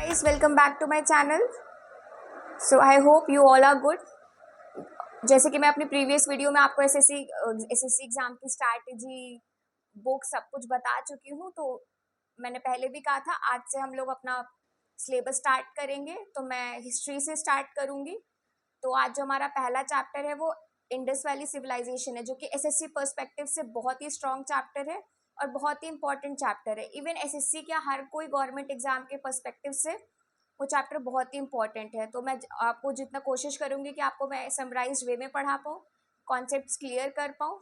guys, welcome back to my channel. So I hope you all are good. जैसे कि मैं अपनी previous video में आपको एसएससी एग्जाम की स्ट्रैटेजी बुक सब कुछ बता चुकी हूँ, तो मैंने पहले भी कहा था आज से हम लोग अपना सिलेबस स्टार्ट करेंगे। तो मैं हिस्ट्री से स्टार्ट करूँगी। तो आज जो हमारा पहला चैप्टर है वो इंडस वैली सिविलाइजेशन है, जो कि एसएससी पर्सपेक्टिव से बहुत ही स्ट्रॉन्ग चैप्टर है और बहुत ही इंपॉर्टेंट चैप्टर है। इवन एसएससी क्या हर कोई गवर्नमेंट एग्जाम के पर्सपेक्टिव से वो चैप्टर बहुत ही इंपॉर्टेंट है। तो मैं आपको जितना कोशिश करूँगी कि आपको मैं समराइज वे में पढ़ा पाऊँ, कॉन्सेप्ट्स क्लियर कर पाऊँ,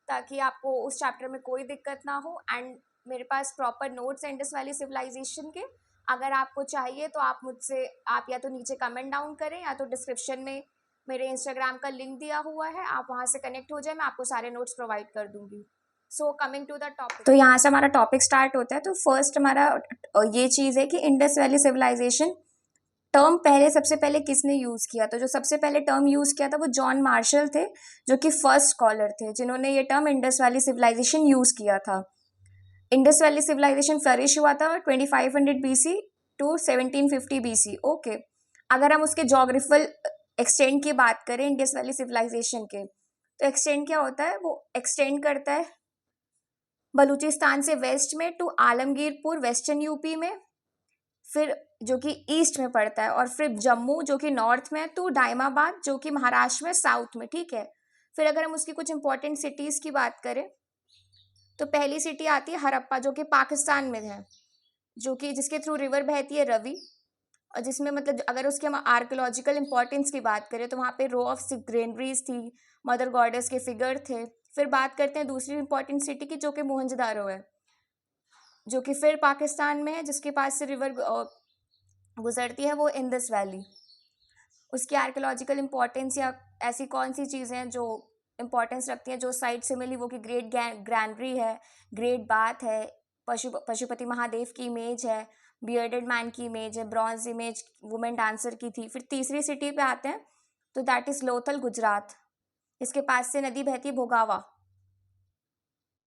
ताकि आपको उस चैप्टर में कोई दिक्कत ना हो। एंड मेरे पास प्रॉपर नोट्स हैं इंडस वैली सिविलाइजेशन के। अगर आपको चाहिए तो आप या तो नीचे कमेंट डाउन करें या तो डिस्क्रिप्शन में मेरे इंस्टाग्राम का लिंक दिया हुआ है, आप वहाँ से कनेक्ट हो जाए, मैं आपको सारे नोट्स प्रोवाइड कर दूँगी। So coming to the topic, तो यहाँ से हमारा टॉपिक स्टार्ट होता है। तो फर्स्ट हमारा ये चीज़ है कि इंडस वैली सिविलाइजेशन टर्म पहले सबसे पहले किसने यूज़ किया। तो जो सबसे पहले टर्म यूज़ किया था वो जॉन मार्शल थे, जो कि फर्स्ट स्कॉलर थे जिन्होंने ये term Indus valley civilization use किया था। इंडस वैली सिविलाइजेशन फ्लरिश हुआ था 2500 BC टू 1750 BC। ओके, अगर हम उसके जोग्राफिकल एक्सटेंड की बात करें इंडस वैली सिविलाइजेशन के, तो एक्सटेंड क्या होता है, वो एक्सटेंड करता है बलूचिस्तान से वेस्ट में टू आलमगीरपुर वेस्टर्न यूपी में, फिर जो कि ईस्ट में पड़ता है, और फिर जम्मू जो कि नॉर्थ में टू डायमाबाद जो कि महाराष्ट्र में साउथ में। ठीक है, फिर अगर हम उसकी कुछ इंपॉर्टेंट सिटीज़ की बात करें तो पहली सिटी आती है हड़प्पा, जो कि पाकिस्तान में है, जो कि जिसके थ्रू रिवर बहती है रवि, और जिसमें मतलब अगर उसके हम आर्कोलॉजिकल इंपॉर्टेंस की बात करें तो वहाँ पे रो ऑफ ग्रेनरीज थी, मदर गॉडेस के फिगर थे। फिर बात करते हैं दूसरी इंपॉर्टेंट सिटी की, जो कि मोहनजोदारो है, जो कि फिर पाकिस्तान में है, जिसके पास से रिवर गुजरती है, वो इंडस वैली। उसकी आर्कोलॉजिकल इंपॉर्टेंस या ऐसी कौन सी चीज़ें हैं जो इंपॉर्टेंस रखती हैं जो साइट से मिली, वो कि ग्रेट ग्रैंडरी है, ग्रेट बाथ है, पशुपति महादेव की इमेज है, बियर्डेड मैन की इमेज है, ब्रॉन्ज इमेज वुमेन डांसर की थी। फिर तीसरी सिटी पे आते हैं तो दैट इज़ लोथल गुजरात, इसके पास से नदी बहती है भोगावा।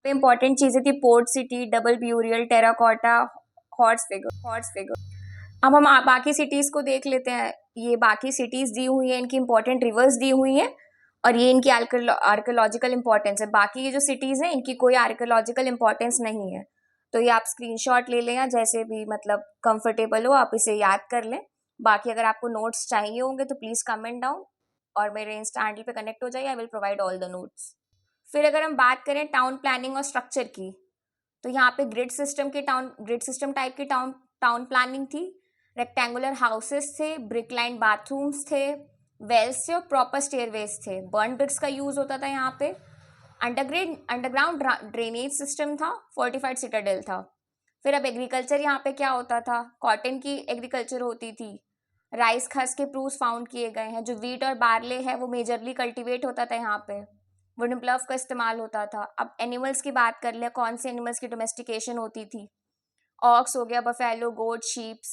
पे इंपॉर्टेंट चीज़ें थी port city, double burial, terracotta, horse figure. अब हम बाकी सिटीज़ को देख लेते हैं। ये बाकी सिटीज़ दी हुई हैं, इनकी इंपॉर्टेंट रिवर्स दी हुई हैं और ये इनकी आर्कोलॉजिकल इंपॉर्टेंस है। बाकी ये जो सिटीज़ हैं इनकी कोई आर्कोलॉजिकल इंपॉर्टेंस नहीं है। तो ये आप स्क्रीनशॉट ले लें या जैसे भी मतलब कंफर्टेबल हो आप इसे याद कर लें। बाकी अगर आपको नोट्स चाहिए होंगे तो प्लीज़ कमेंट डाउन और मेरे इंस्टा हैंडल पे कनेक्ट हो जाइए, I will provide all the notes. फिर अगर हम बात करें टाउन प्लानिंग और स्ट्रक्चर की, तो यहाँ पे ग्रिड सिस्टम टाइप की टाउन प्लानिंग थी। रेक्टेंगुलर हाउसेस थे, ब्रिक लाइन बाथरूम्स थे, वेल्स थे और प्रॉपर स्टेयरवेज थे। बर्न ब्रिक्स का यूज़ होता था यहाँ पे। अंडरग्राउंड ड्रेनेज सिस्टम था, फोर्टिफाइड सिटाडेल था। फिर अब एग्रीकल्चर यहाँ पे क्या होता था, कॉटन की एग्रीकल्चर होती थी, राइस खस के प्रूफ्स फाउंड किए गए हैं। जो वीट और बार्ले है वो मेजरली कल्टीवेट होता था यहाँ पे। वुडन प्लव का इस्तेमाल होता था। अब एनिमल्स की बात कर ले, कौन से एनिमल्स की डोमेस्टिकेशन होती थी, ऑक्स हो गया, बफेलो, गोट, शीप्स,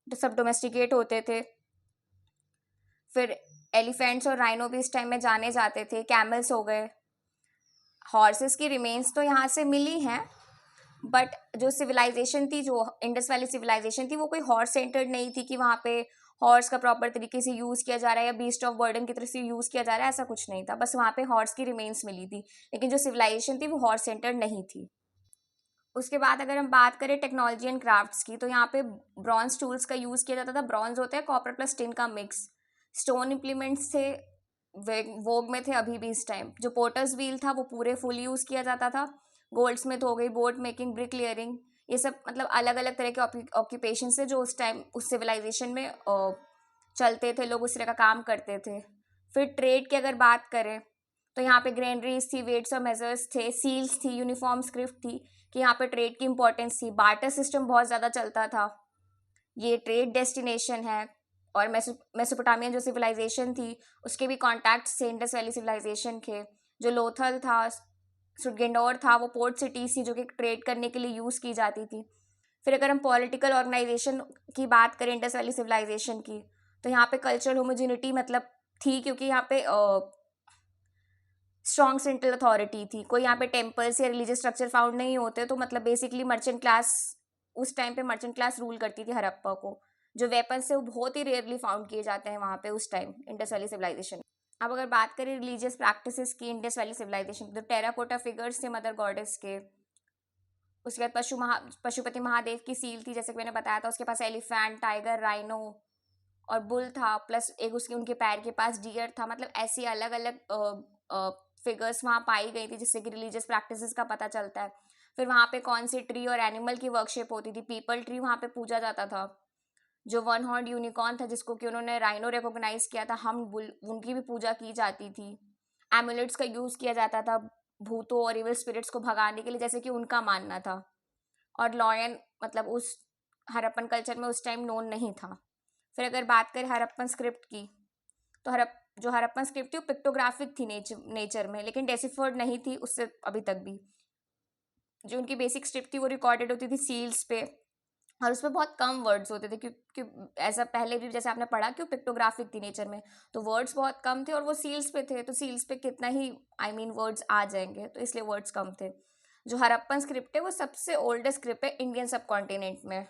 तो सब डोमेस्टिकेट होते थे। फिर एलिफेंट्स और राइनो भी इस टाइम में जाने जाते थे। कैमल्स हो गए। हॉर्सेस की रिमेन्स तो यहाँ से मिली हैं, बट जो सिविलाइजेशन थी, जो इंडस वैली सिविलाइजेशन थी, वो कोई हॉर्स सेंटर्ड नहीं थी कि वहाँ पे हॉर्स का प्रॉपर तरीके से यूज़ किया जा रहा है या बीस्ट ऑफ बर्डन की तरह से यूज़ किया जा रहा है, ऐसा कुछ नहीं था। बस वहाँ पे हॉर्स की रिमेन्स मिली थी, लेकिन जो सिविलाइजेशन थी वो हॉर्स सेंटर्ड नहीं थी। उसके बाद अगर हम बात करें टेक्नोलॉजी एंड क्राफ्ट्स की, तो यहाँ पे ब्रॉन्ज टूल्स का यूज़ किया जाता था। ब्रॉन्ज होता है कॉपर प्लस टिन का मिक्स। स्टोन इम्प्लीमेंट्स थे, वोग में थे अभी भी इस टाइम। जो पोर्टर्स व्हील था वो पूरे फुल यूज़ किया जाता था। गोल्ड स्मिथ हो गई, बोट मेकिंग, ब्रिक लेयरिंग, ये सब मतलब अलग अलग तरह के ऑक्यूपेशन से जो उस टाइम उस सिविलाइजेशन में चलते थे, लोग उस तरह का काम करते थे। फिर ट्रेड की अगर बात करें तो यहाँ पे ग्रेनरीज थी, वेट्स और मेजर्स थे, सील्स थी, यूनिफॉर्म स्क्रिप्ट थी, कि यहाँ पे ट्रेड की इंपॉर्टेंस थी। बार्टर सिस्टम बहुत ज़्यादा चलता था। ये ट्रेड डेस्टिनेशन है। और मेसोपोटामियन जो सिविलाइजेशन थी उसके भी कॉन्टैक्ट्स थे इंडस वैली सिविलाइजेशन के। जो लोथल था, सुरगेंडोर था, वो पोर्ट सिटीज थी जो कि ट्रेड करने के लिए यूज़ की जाती थी। फिर अगर हम पॉलिटिकल ऑर्गेनाइजेशन की बात करें इंडस वैली सिविलाइजेशन की, तो यहाँ पे कल्चरल होमोजिनिटी मतलब थी, क्योंकि यहाँ पे स्ट्रॉन्ग सेंट्रल अथॉरिटी थी। कोई यहाँ पे टेम्पल्स या रिलीजियस स्ट्रक्चर फाउंड नहीं होते, तो मतलब बेसिकली मर्चेंट क्लास उस टाइम पे मर्चेंट क्लास रूल करती थी हड़प्पा को। जो वेपन्स थे वो बहुत ही रेयरली फाउंड किए जाते हैं वहाँ पे उस टाइम इंडस वैली सिविलाइजेशन। अब अगर बात करें रिलीजियस प्रैक्टिसेस की इंडस वैली सिविलाइजेशन, तो टेराकोटा फिगर्स थे मदर गॉडेस के। उसके बाद पशुपति महादेव की सील थी, जैसे कि मैंने बताया था। उसके पास एलिफेंट, टाइगर, राइनो और बुल था, प्लस एक उसके उनके पैर के पास डियर था। मतलब ऐसी अलग अलग फिगर्स वहाँ पाई गई थी, जिससे कि रिलीजियस प्रैक्टिसेस का पता चलता है। फिर वहाँ पे कौन सी ट्री और एनिमल की वर्कशिप होती थी। पीपल ट्री वहाँ पे पूजा जाता था। जो वन हॉर्न यूनिकॉर्न था, जिसको कि उन्होंने राइनो रिकॉग्नाइज किया था, हम बुल, उनकी भी पूजा की जाती थी। एमुलेट्स का यूज किया जाता था भूतों और इविल स्पिरिट्स को भगाने के लिए, जैसे कि उनका मानना था। और लॉयन मतलब उस हड़प्पन कल्चर में उस टाइम नोन नहीं था। फिर अगर बात करें हड़प्पन स्क्रिप्ट की, तो जो हड़प्पन स्क्रिप्ट थी वो पिक्टोग्राफिक थी नेचर में, लेकिन डेसिफर्ड नहीं थी उससे अभी तक भी। जो उनकी बेसिक स्क्रिप्ट थी वो रिकॉर्डेड होती थी सील्स पे, और उसमें बहुत कम वर्ड्स होते थे, क्योंकि ऐसा पहले भी जैसे आपने पढ़ा कि वो पिक्टोग्राफिक थी नेचर में, तो वर्ड्स बहुत कम थे और वो सील्स पे थे, तो सील्स पे कितना ही वर्ड्स आ जाएंगे, तो इसलिए वर्ड्स कम थे। जो हड़प्पन स्क्रिप्ट है वो सबसे ओल्डेस्ट स्क्रिप्ट है इंडियन सब कॉन्टिनेंट में।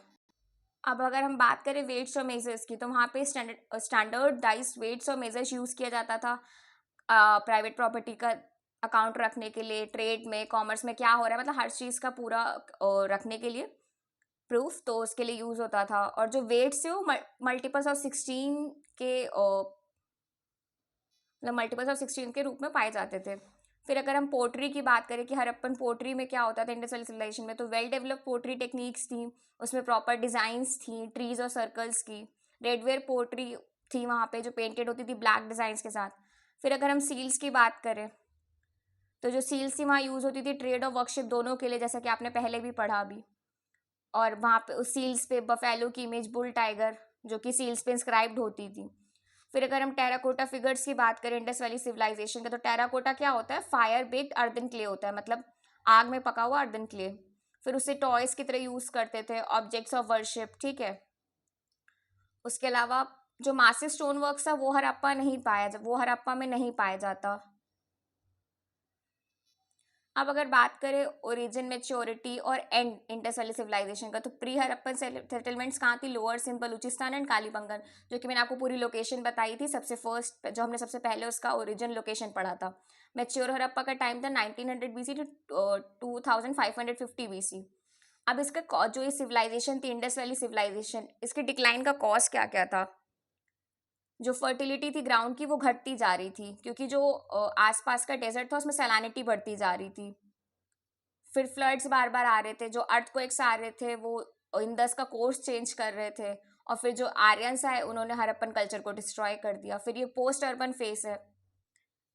अब अगर हम बात करें वेट्स और मेजर्स की, तो वहाँ पे स्टैंडर्डाइज्ड वेट्स और मेजर्स यूज़ किया जाता था प्राइवेट प्रॉपर्टी का अकाउंट रखने के लिए, ट्रेड में, कॉमर्स में क्या हो रहा है, मतलब हर चीज़ का पूरा रखने के लिए प्रूफ, तो उसके लिए यूज़ होता था। और जो वेट्स है वो मल्टीपल्स ऑफ 16 के मतलब मल्टीपल्स ऑफ 16 के रूप में पाए जाते थे। फिर अगर हम पोट्री की बात करें कि हड़प्पन पोट्री में क्या होता था इंडस वैली सिविलाइजेशन में, तो वेल डेवलप्ड पोट्री टेक्निक्स थी, उसमें प्रॉपर डिज़ाइंस थी ट्रीज और सर्कल्स की। रेडवेयर पोट्री थी वहाँ पे, जो पेंटेड होती थी ब्लैक डिज़ाइंस के साथ। फिर अगर हम सील्स की बात करें, तो जो सील्स थी वहाँ यूज़ होती थी ट्रेड और वर्कशिप दोनों के लिए, जैसा कि आपने पहले भी पढ़ा अभी। और वहाँ पे उस सील्स पे बफेलो की इमेज, बुल, टाइगर, जो कि सील्स पे इंस्क्राइब्ड होती थी। फिर अगर हम टेराकोटा फिगर्स की बात करें इंडस वैली सिविलाइजेशन का, तो टेराकोटा क्या होता है, फायर बेक्ड अर्दन क्ले होता है, मतलब आग में पका हुआ अर्दन क्ले। फिर उसे टॉयज की तरह यूज करते थे, ऑब्जेक्ट्स ऑफ वर्शिप, ठीक है। उसके अलावा जो मासिव स्टोन वर्क्स है वो हड़प्पा में नहीं पाया जाता। अब अगर बात करें ओरिजिन, मेच्योरिटी और एंड इंडस वैली सिविलाइजेशन का, तो प्री हड़प्पन सेटलमेंट्स कहाँ थी, लोअर सिंध, बलूचिस्तान एंड कालीबंगन, जो कि मैंने आपको पूरी लोकेशन बताई थी। सबसे फर्स्ट जो हमने सबसे पहले उसका ओरिजिन लोकेशन पढ़ा था। मेच्योर हड़प्पा का टाइम था 1900 BC टू 2550 BC। अब इसका जो ये सिविलाइजेशन थी इंडस वैली सिविलाइजेशन, इसके डिक्लाइन का कॉज क्या क्या था। जो फर्टिलिटी थी ग्राउंड की वो घटती जा रही थी, क्योंकि जो आसपास का डेजर्ट था उसमें सैलिनिटी बढ़ती जा रही थी। फिर फ्लड्स बार बार आ रहे थे, जो अर्थक्वेक्स आ रहे थे वो इंडस का कोर्स चेंज कर रहे थे। और फिर जो आर्यंस आए उन्होंने हड़प्पन कल्चर को डिस्ट्रॉय कर दिया। फिर ये पोस्ट अर्बन फेस है,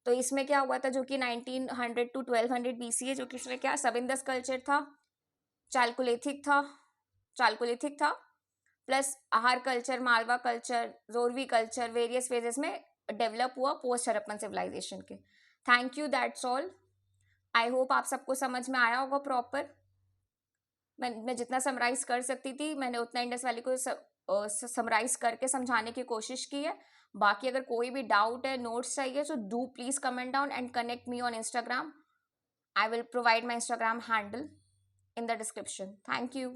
तो इसमें क्या हुआ था, जो कि 1900 टू 1200 BC है, जो कि इसमें क्या सब इंडस कल्चर था, चालकुलिथिक था चालकुलिथिक था plus Ahar culture, Malwa culture, Jorwe culture, various phases में डेवलप हुआ पोस्ट हड़प्पन सिविलाइजेशन के। Thank you, that's all. I hope आप सबको समझ में आया होगा प्रॉपर। मैं जितना समराइज कर सकती थी मैंने उतना इंडस वैली को समराइज करके समझाने की कोशिश की है। बाकी अगर कोई भी डाउट है, नोट्स चाहिए, so do please comment down and connect me on Instagram. I will provide my Instagram handle in the description. Thank you.